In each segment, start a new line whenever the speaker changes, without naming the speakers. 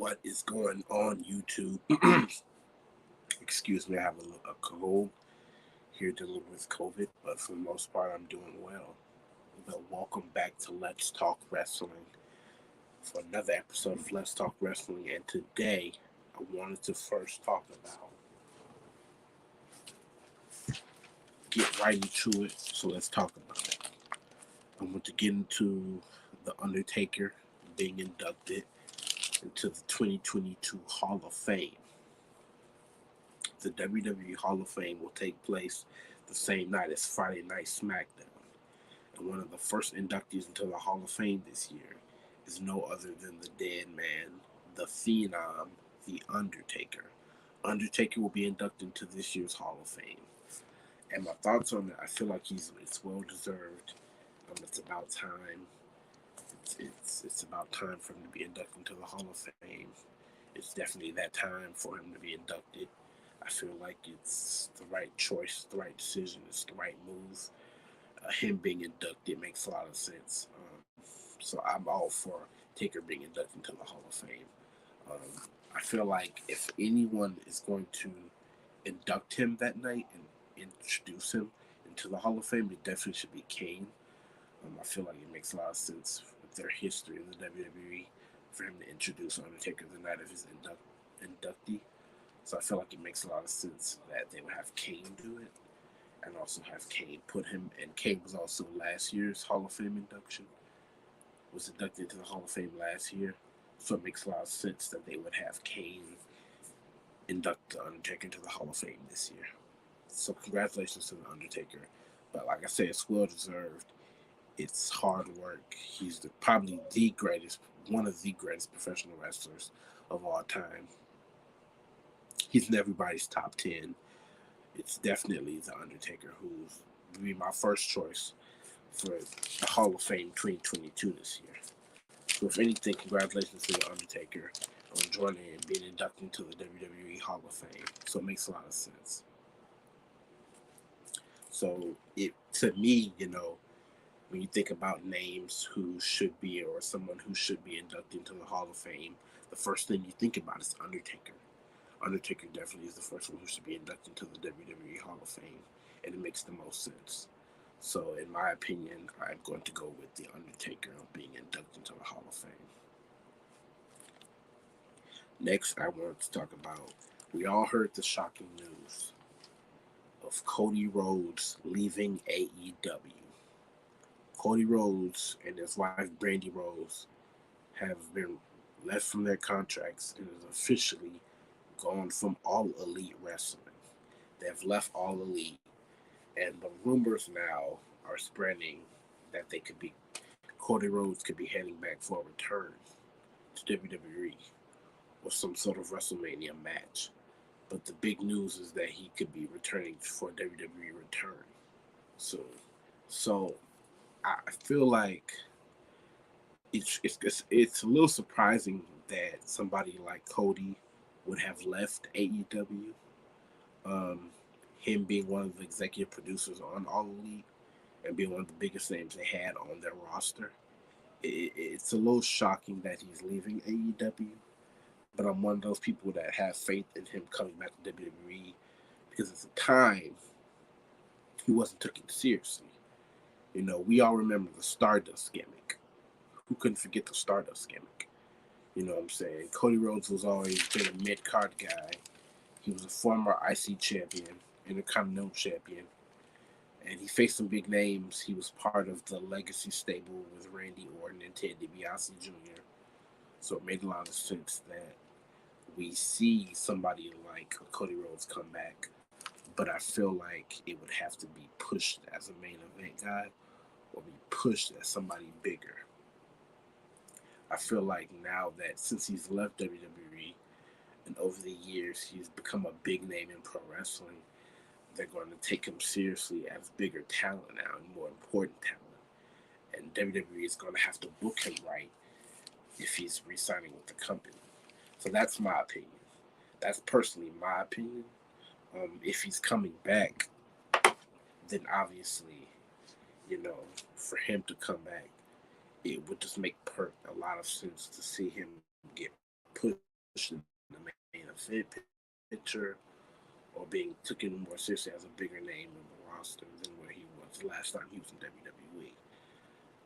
What is going on, YouTube? Excuse me, I have a cold here dealing with COVID, but for the most part, I'm doing well. But welcome back to Let's Talk Wrestling for another episode of Let's Talk Wrestling. And today, I wanted to first talk about get right into it. So let's talk about it. I want to get into the Undertaker being inducted into the 2022 Hall of Fame. The WWE Hall of Fame will take place the same night as Friday Night SmackDown. And one of the first inductees into the Hall of Fame this year is no other than the dead man, the Phenom, the Undertaker. Undertaker will be inducted into this year's Hall of Fame. And my thoughts on it, I feel like it's well deserved. It's about time. It's about time for him to be inducted into the Hall of Fame. It's definitely that time for him to be inducted. I feel like it's the right choice, the right decision, it's the right move. Him being inducted makes a lot of sense. So I'm all for Taker being inducted into the Hall of Fame. I feel like if anyone is going to induct him that night and introduce him into the Hall of Fame, it definitely should be Kane. I feel like it makes a lot of sense with their history in the WWE for him to introduce Undertaker the night of his inductee. So I feel like it makes a lot of sense that they would have Kane do it and also have Kane put him. And Kane was also last year's Hall of Fame induction, was inducted into the Hall of Fame last year. So it makes a lot of sense that they would have Kane induct the Undertaker into the Hall of Fame this year. So congratulations to the Undertaker. But like I said, it's well deserved. It's hard work. He's probably one of the greatest professional wrestlers of all time. He's in everybody's top 10. It's definitely the Undertaker who's be my first choice for the Hall of Fame 2022 this year. So if anything, congratulations to the Undertaker on joining and being inducted into the WWE Hall of Fame. So it makes a lot of sense. So to me, when you think about names who should be or someone who should be inducted into the Hall of Fame, the first thing you think about is Undertaker. Undertaker definitely is the first one who should be inducted into the WWE Hall of Fame, and it makes the most sense. So, in my opinion, I'm going to go with the Undertaker being inducted into the Hall of Fame. Next, I want to talk about, we all heard the shocking news of Cody Rhodes leaving AEW. Cody Rhodes and his wife, Brandy Rhodes, have been left from their contracts and is officially gone from All Elite Wrestling. They've left All Elite, and the rumors now are spreading that Cody Rhodes could be heading back for a return to WWE or some sort of WrestleMania match. But the big news is that he could be returning for a WWE return soon. So I feel like it's a little surprising that somebody like Cody would have left AEW. Him being one of the executive producers on All Elite and being one of the biggest names they had on their roster. It's a little shocking that he's leaving AEW, but I'm one of those people that have faith in him coming back to WWE because at the time, he wasn't taken seriously. We all remember the Stardust gimmick. Who couldn't forget the Stardust gimmick? You know what I'm saying? Cody Rhodes was always been a mid-card guy. He was a former IC champion, Intercontinental champion, and he faced some big names. He was part of the Legacy stable with Randy Orton and Ted DiBiase Jr. So it made a lot of sense that we see somebody like Cody Rhodes come back, but I feel like it would have to be pushed as a main event guy or be pushed as somebody bigger. I feel like now that since he's left WWE and over the years he's become a big name in pro wrestling, they're going to take him seriously as bigger talent now and more important talent. And WWE is going to have to book him right if he's re-signing with the company. So that's my opinion. That's personally my opinion. If he's coming back, then obviously, for him to come back, it would just make a lot of sense to see him get pushed pushed in the main event picture or being taken more seriously as a bigger name in the roster than where he was the last time he was in WWE.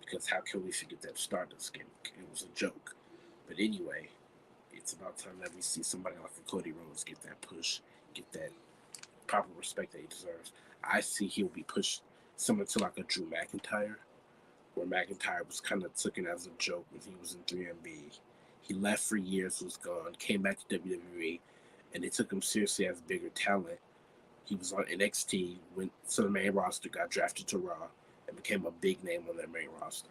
Because how can we forget that Stardust gimmick? It was a joke. But anyway, it's about time that we see somebody like a Cody Rhodes get that push, get that proper respect that he deserves. I see he'll be pushed similar to like a Drew McIntyre, where McIntyre was kind of taken as a joke when he was in 3MB. He left for years, was gone, came back to WWE, and they took him seriously as bigger talent. He was on NXT, went to the main roster, got drafted to Raw, and became a big name on their main roster.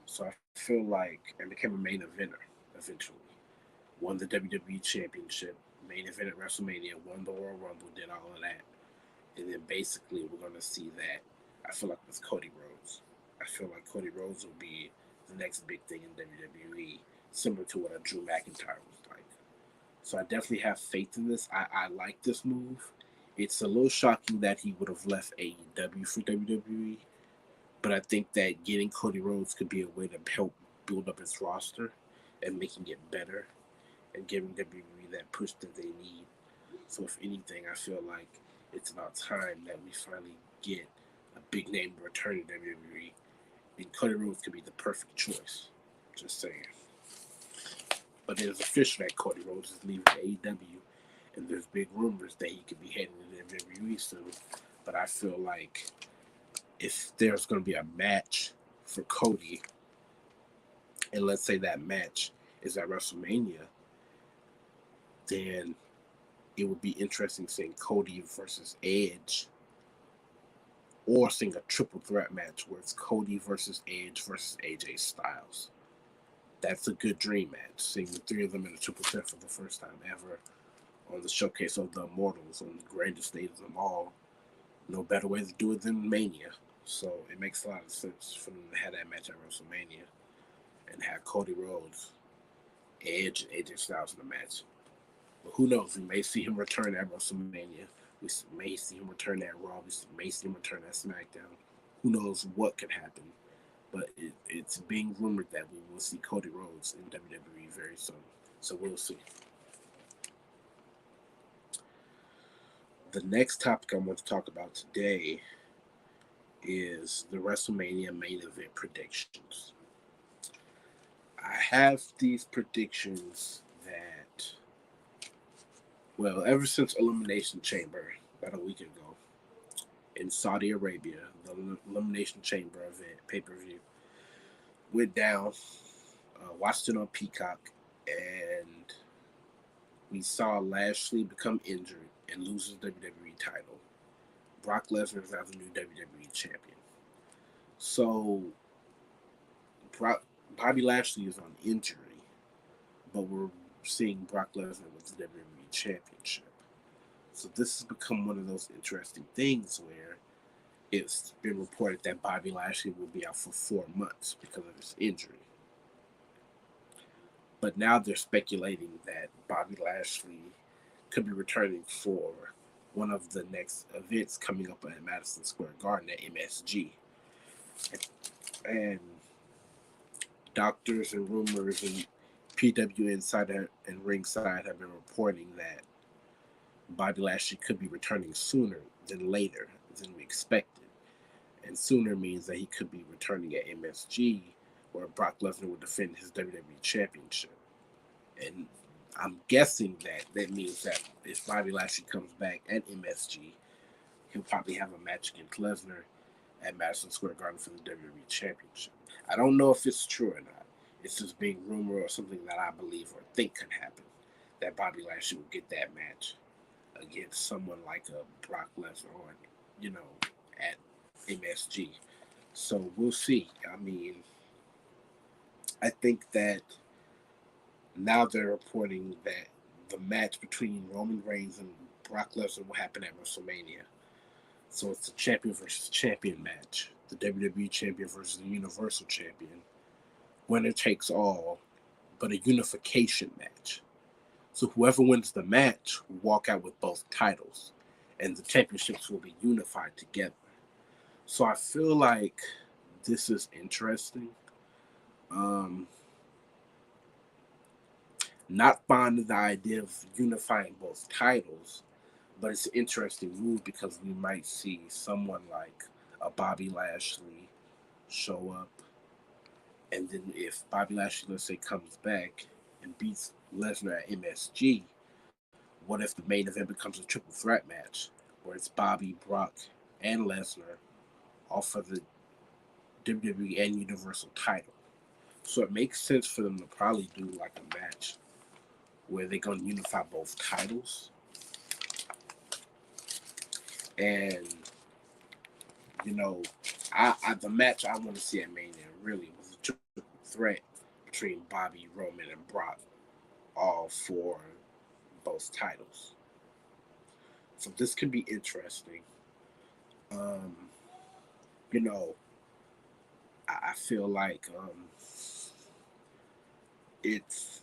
So I feel like, and became a main eventer eventually. Won the WWE Championship, main event at WrestleMania, won the Royal Rumble, did all of that. And then basically we're going to see that, I feel like, with Cody Rhodes. I feel like Cody Rhodes will be the next big thing in WWE, similar to what a Drew McIntyre was like. So I definitely have faith in this. I like this move. It's a little shocking that he would have left AEW for WWE, but I think that getting Cody Rhodes could be a way to help build up his roster and making it better and giving WWE that push that they need. So if anything, I feel like it's about time that we finally get a big name return to WWE, and Cody Rhodes could be the perfect choice. Just saying. But it is official that Cody Rhodes is leaving AEW, and there's big rumors that he could be heading to WWE soon. But I feel like if there's going to be a match for Cody, and let's say that match is at WrestleMania, then it would be interesting seeing Cody versus Edge, or seeing a triple threat match where it's Cody versus Edge versus AJ Styles. That's a good dream match, seeing the three of them in a triple threat for the first time ever on the showcase of the Immortals on the grandest stage of them all. No better way to do it than Mania. So it makes a lot of sense for them to have that match at WrestleMania and have Cody Rhodes, Edge, and AJ Styles in the match. But who knows? We may see him return at WrestleMania. We may see him return at Raw. We may see him return at SmackDown. Who knows what could happen? But it's being rumored that we will see Cody Rhodes in WWE very soon. So we'll see. The next topic I want to talk about today is the WrestleMania main event predictions. I have these predictions that, well, ever since Elimination Chamber about a week ago in Saudi Arabia, the Elimination Chamber event pay-per-view went down. Watched it on Peacock, and we saw Lashley become injured and lose his WWE title. Brock Lesnar is now the new WWE champion. So Bobby Lashley is on injury, but we're seeing Brock Lesnar with the WWE championship. So this has become one of those interesting things where it's been reported that Bobby Lashley will be out for 4 months because of his injury. But now they're speculating that Bobby Lashley could be returning for one of the next events coming up at Madison Square Garden at MSG. And doctors and rumors and PW Insider and Ringside have been reporting that Bobby Lashley could be returning sooner than later than we expected. And sooner means that he could be returning at MSG, where Brock Lesnar would defend his WWE Championship. And I'm guessing that means that if Bobby Lashley comes back at MSG, he'll probably have a match against Lesnar at Madison Square Garden for the WWE Championship. I don't know if it's true or not. It's just being rumored or something that I believe or think could happen, that Bobby Lashley will get that match against someone like a Brock Lesnar or, at MSG. So we'll see. I mean, I think that now they're reporting that the match between Roman Reigns and Brock Lesnar will happen at WrestleMania. So it's a champion versus champion match. The WWE champion versus the Universal champion. Winner takes all, but a unification match. So whoever wins the match will walk out with both titles, and the championships will be unified together. So I feel like this is interesting. Not fond of the idea of unifying both titles, but it's an interesting move because we might see someone like a Bobby Lashley show up, and then if Bobby Lashley, let's say, comes back and beats Lesnar at MSG, what if the main event becomes a triple threat match where it's Bobby, Brock, and Lesnar all for the WWE and Universal title? So it makes sense for them to probably do like a match where they're going to unify both titles. And, you know, the match I want to see at Mania really was a triple threat between Bobby, Roman, and Brock, all for both titles. So this could be interesting. Um, you know, I feel like it's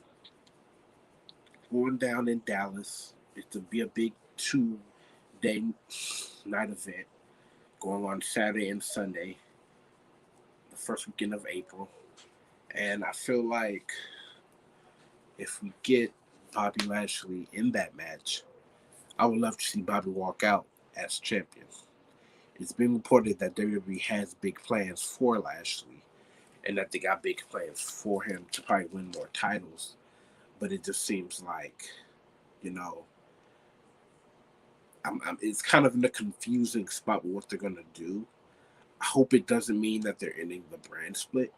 going down in Dallas. It's to be a big 2-day night event going on Saturday and Sunday, the first weekend of April. And I feel like if we get Bobby Lashley in that match, I would love to see Bobby walk out as champion. It's been reported that WWE has big plans for Lashley and that they got big plans for him to probably win more titles. But it just seems like, you know, it's kind of in a confusing spot with what they're going to do. I hope it doesn't mean that they're ending the brand split.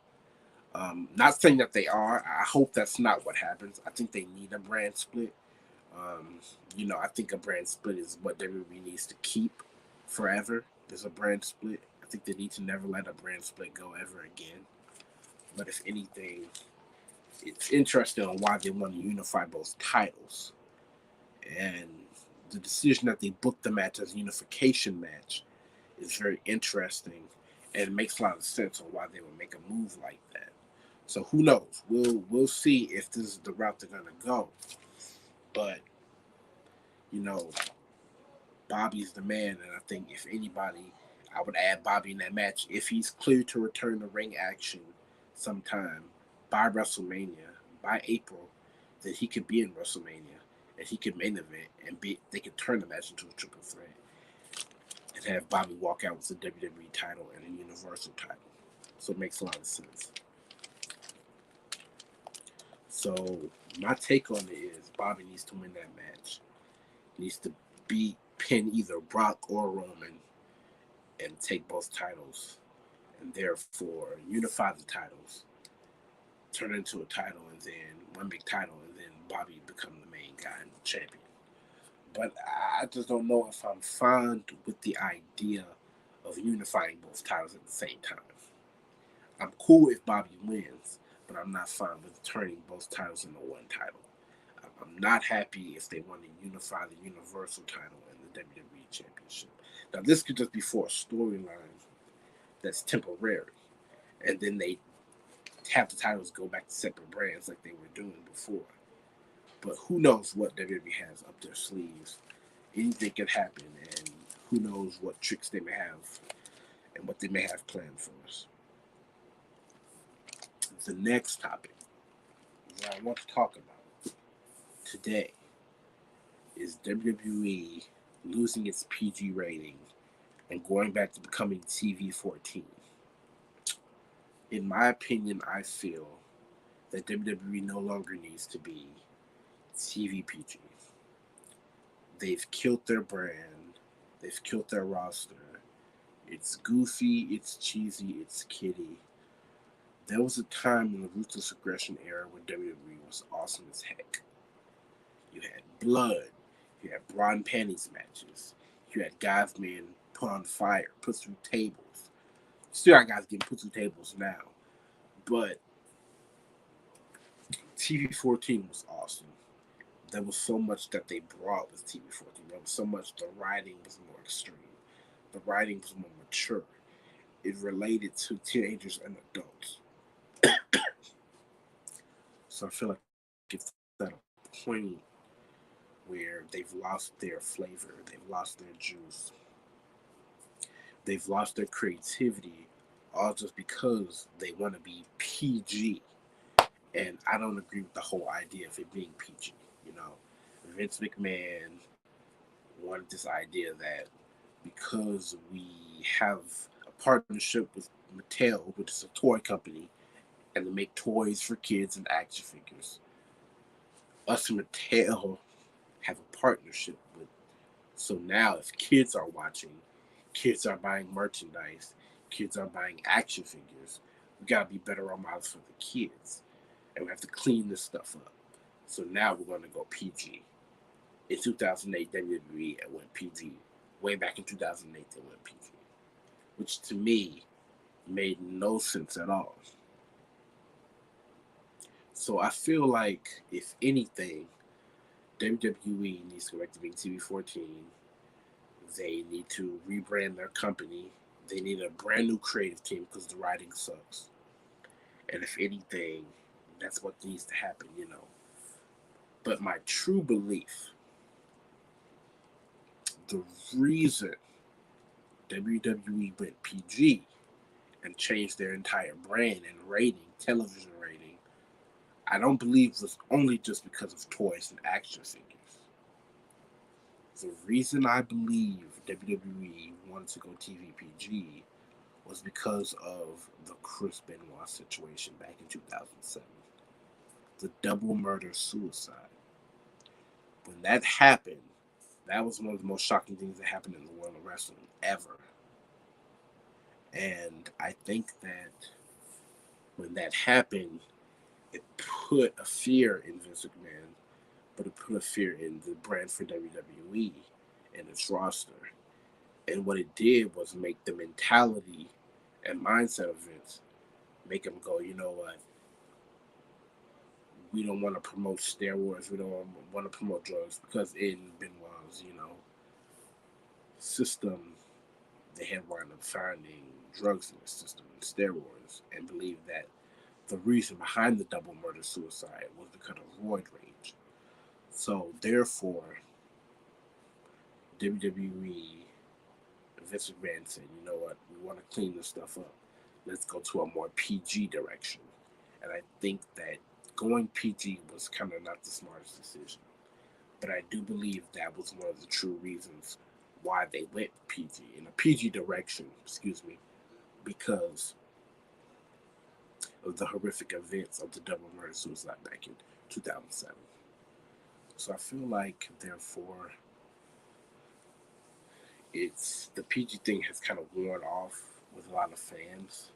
Not saying that they are. I hope that's not what happens. I think they need a brand split. I think a brand split is what WWE needs to keep forever. There's a brand split. I think they need to never let a brand split go ever again. But if anything, it's interesting on why they want to unify both titles. And the decision that they booked the match as a unification match is very interesting and it makes a lot of sense on why they would make a move like that. So who knows? We'll see if this is the route they're gonna go. But you know, Bobby's the man, and I think if anybody, I would add Bobby in that match if he's clear to return to ring action sometime by WrestleMania, by April, that he could be in WrestleMania and he could main event and they could turn the match into a triple threat and have Bobby walk out with the WWE title and a Universal title. So it makes a lot of sense. So my take on it is Bobby needs to win that match. He needs to pin either Brock or Roman and take both titles and therefore unify the titles, turn it into a title and then one big title and then Bobby become the main guy and the champion. But I just don't know if I'm fond with the idea of unifying both titles at the same time. I'm cool if Bobby wins, but I'm not fine with turning both titles into one title. I'm not happy if they want to unify the Universal title and the WWE Championship. Now, this could just be for a storyline that's temporary, and then they have the titles go back to separate brands like they were doing before. But who knows what WWE has up their sleeves? Anything can happen, and who knows what tricks they may have and what they may have planned for us. The next topic that I want to talk about today is WWE losing its PG rating and going back to becoming TV-14. In my opinion, I feel that WWE no longer needs to be TV PG. They've killed their brand. They've killed their roster. It's goofy, it's cheesy, it's kiddie. There was a time in the Ruthless Aggression era where WWE was awesome as heck. You had blood. You had bra and panties matches. You had guys being put on fire, put through tables. Still got guys getting put through tables now. But TV-14 was awesome. There was so much that they brought with TV-14. There was so much, the writing was more extreme. The writing was more mature. It related to teenagers and adults. So I feel like it's at a point where they've lost their flavor, they've lost their juice, they've lost their creativity, all just because they want to be PG. And I don't agree with the whole idea of it being PG. You know, Vince McMahon wanted this idea that because we have a partnership with Mattel, which is a toy company, and they make toys for kids and action figures, us and Mattel have a partnership with. So now, if kids are watching, kids are buying merchandise, kids are buying action figures, we gotta be better role models for the kids, and we have to clean this stuff up. So now we're going to go PG. In 2008, WWE went PG. Way back in 2008, they went PG, which to me made no sense at all. So I feel like, if anything, WWE needs to go back to being TV 14. They need to rebrand their company. They need a brand new creative team because the writing sucks. And if anything, that's what needs to happen, you know. But my true belief, the reason WWE went PG and changed their entire brand and rating, television rating, I don't believe was only just because of toys and action figures. The reason I believe WWE wanted to go TV PG was because of the Chris Benoit situation back in 2007. The double murder suicide. When that happened, that was one of the most shocking things that happened in the world of wrestling ever. And I think that when that happened, it put a fear in Vince McMahon, but it put a fear in the brand for WWE and its roster. And what it did was make the mentality and mindset of Vince make him go, you know what? We don't want to promote steroids. We don't want to promote drugs because in Benoit's, system, they had wound up finding drugs in the system and steroids, and believed that the reason behind the double murder suicide was because of roid rage. So therefore, WWE, Vince McMahon said, you know what, we want to clean this stuff up. Let's go to a more PG direction. And I think that going PG was kind of not the smartest decision. But I do believe that was one of the true reasons why they went PG, in a PG direction, because of the horrific events of the double murder suicide back in 2007. So I feel like, therefore, it's the PG thing has kind of worn off with a lot of fans.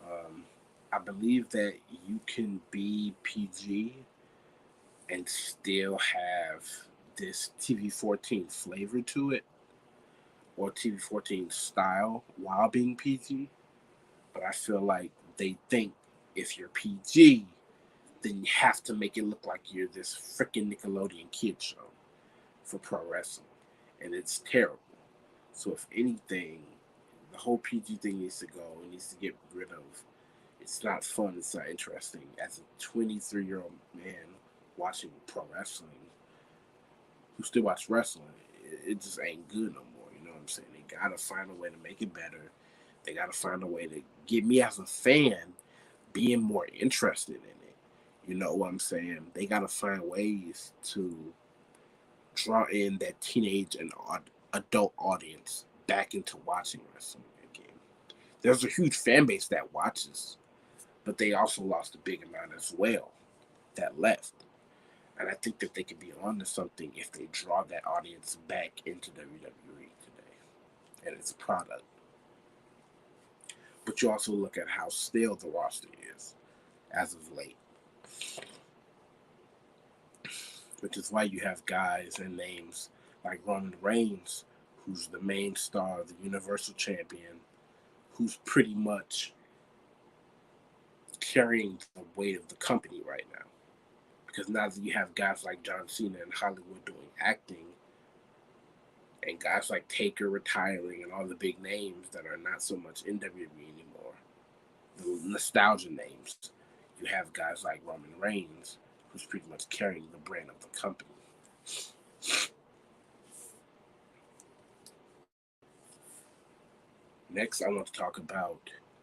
Um, I believe that you can be PG and still have this TV 14 flavor to it, or TV 14 style, while being PG. But I feel like they think if you're PG, then you have to make it look like you're this freaking Nickelodeon kid show for pro wrestling. And it's terrible. So if anything, the whole PG thing needs to go. It needs to get rid of. It's not fun. It's not interesting. As a 23-year-old man watching pro wrestling, who still watch wrestling, it just ain't good no more. You know what I'm saying? They gotta find a way to make it better. They gotta find a way to get me as a fan being more interested in it. You know what I'm saying? They gotta find ways to draw in that teenage and adult audience back into watching wrestling again. There's a huge fan base that watches, but they also lost a big amount as well that left. And I think that they could be onto something if they draw that audience back into WWE today and its product. But you also look at how stale the roster is as of late, which is why you have guys and names like Roman Reigns, who's the main star, the Universal Champion, who's pretty much carrying the weight of the company right now. Because now that you have guys like John Cena in Hollywood doing acting, and guys like Taker retiring, and all the big names that are not so much in WWE anymore, the nostalgia names, you have guys like Roman Reigns, who's pretty much carrying the brand of the company. Next, I want to talk about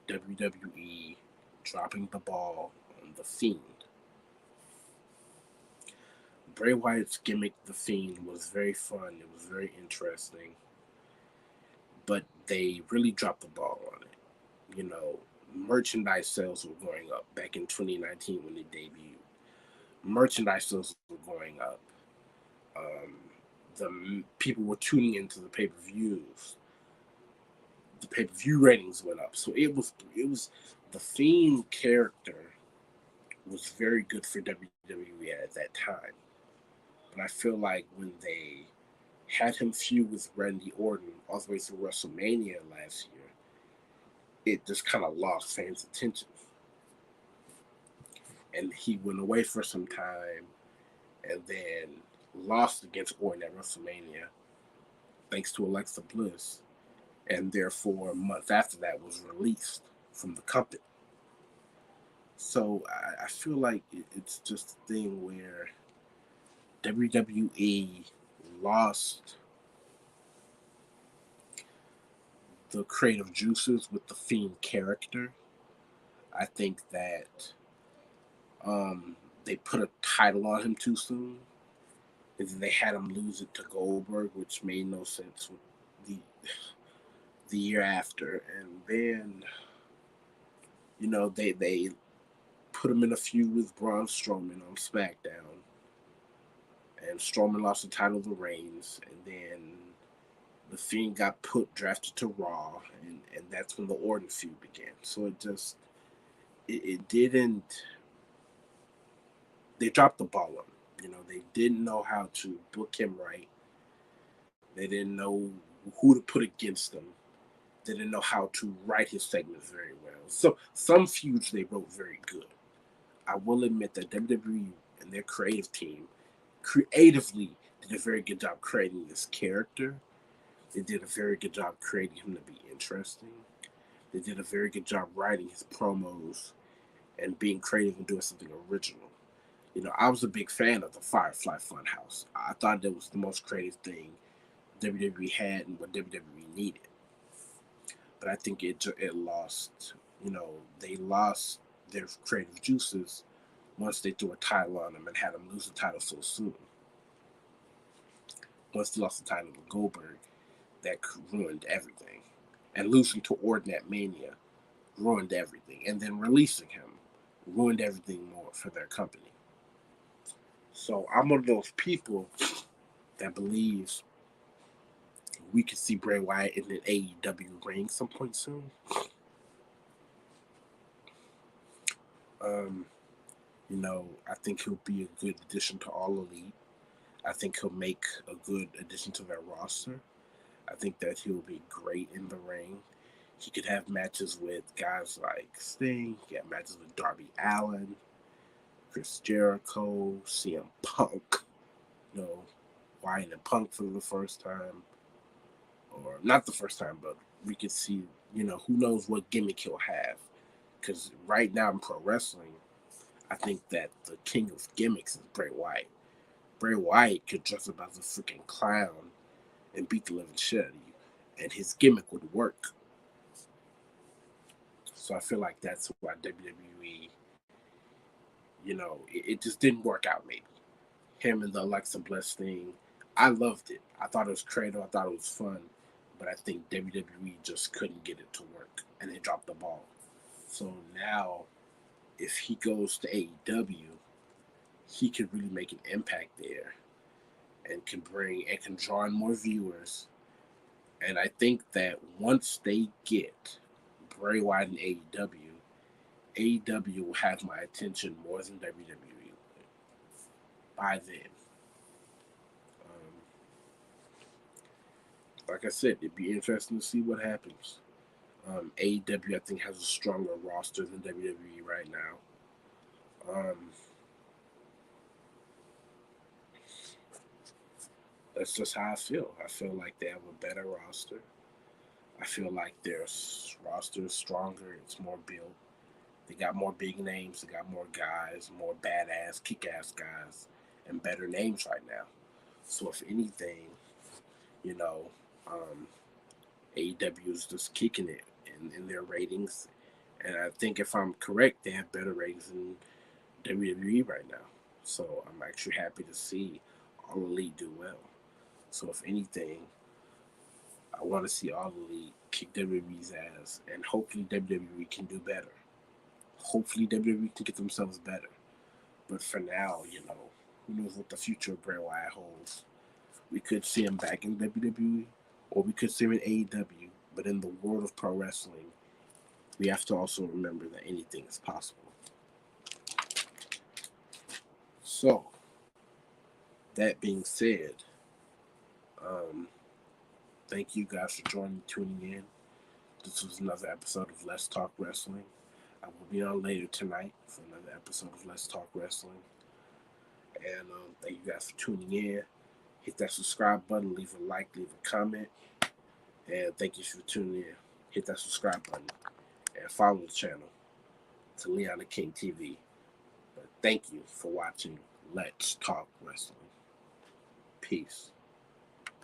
WWE dropping the ball on The Fiend. Bray Wyatt's gimmick, The Fiend, was very fun. It was very interesting. But they really dropped the ball on it. You know, merchandise sales were going up back in 2019 when they debuted. Merchandise sales were going up. Um, the people were tuning into the pay-per-views. The pay-per-view ratings went up. So it was the Fiend character was very good for WWE at that time. But I feel like when they had him feud with Randy Orton all the way through WrestleMania last year, it just kind of lost fans' attention. And he went away for some time and then lost against Orton at WrestleMania thanks to Alexa Bliss. And therefore, a month after that, was released from the company. So I feel like it's just a thing where WWE lost the creative juices with the Fiend character. I think that they put a title on him too soon. And then they had him lose it to Goldberg, which made no sense with the year after. And then, they put him in a feud with Braun Strowman on SmackDown. And Strowman lost the title to Reigns. And then the Fiend got drafted to Raw. And that's when the Orton feud began. So it didn't, they dropped the ball on him. They didn't know how to book him right. They didn't know who to put against him. They didn't know how to write his segments very well. So some feuds they wrote very good. I will admit that WWE and their creative team creatively did a very good job creating this character. They did a very good job creating him to be interesting. They did a very good job writing his promos and being creative and doing something original. I was a big fan of the Firefly Funhouse. I thought that was the most creative thing WWE had and what WWE needed. But I think it lost. They lost their creative juices once they threw a title on him and had him lose the title so soon. Once they lost the title to Goldberg, that ruined everything. And losing to Orton at Mania ruined everything. And then releasing him ruined everything more for their company. So I'm one of those people that believes we could see Bray Wyatt in an AEW ring some point soon. Um, I think he'll be a good addition to All Elite. I think he'll make a good addition to their roster. I think that he'll be great in the ring. He could have matches with guys like Sting. He had matches with Darby Allin, Chris Jericho, CM Punk. Wyatt and Punk for the first time. Or not the first time, but we could see, who knows what gimmick he'll have. Because right now in pro wrestling, I think that the king of gimmicks is Bray Wyatt. Bray Wyatt could dress up as a freaking clown and beat the living shit out of you, and his gimmick would work. So I feel like that's why WWE, it just didn't work out. Maybe him and the Alexa Bliss thing, I loved it. I thought it was creative. I thought it was fun, but I think WWE just couldn't get it to work, and they dropped the ball. So now, if he goes to AEW, he could really make an impact there and can draw in more viewers. And I think that once they get Bray Wyatt in AEW will have my attention more than WWE by then. Um, like I said, it'd be interesting to see what happens. AEW, I think, has a stronger roster than WWE right now. That's just how I feel. I feel like they have a better roster. I feel like their roster is stronger. It's more built. They got more big names. They got more guys, more badass, kick-ass guys, and better names right now. So if anything, you know, um, AEW is just kicking it in their ratings. And I think if I'm correct, they have better ratings than WWE right now. So I'm actually happy to see All Elite do well. So if anything, I want to see All Elite kick WWE's ass, and hopefully WWE can do better. Hopefully WWE can get themselves better. But for now, who knows what the future of Bray Wyatt holds. We could see him back in WWE, or we could see him in AEW. But in the world of pro wrestling, we have to also remember that anything is possible. So, that being said, thank you guys for tuning in. This was another episode of Let's Talk Wrestling. I will be on later tonight for another episode of Let's Talk Wrestling. And thank you guys for tuning in. Hit that subscribe button, leave a like, leave a comment. And thank you for tuning in. Hit that subscribe button and follow the channel to Leon the King TV. But thank you for watching Let's Talk Wrestling. Peace.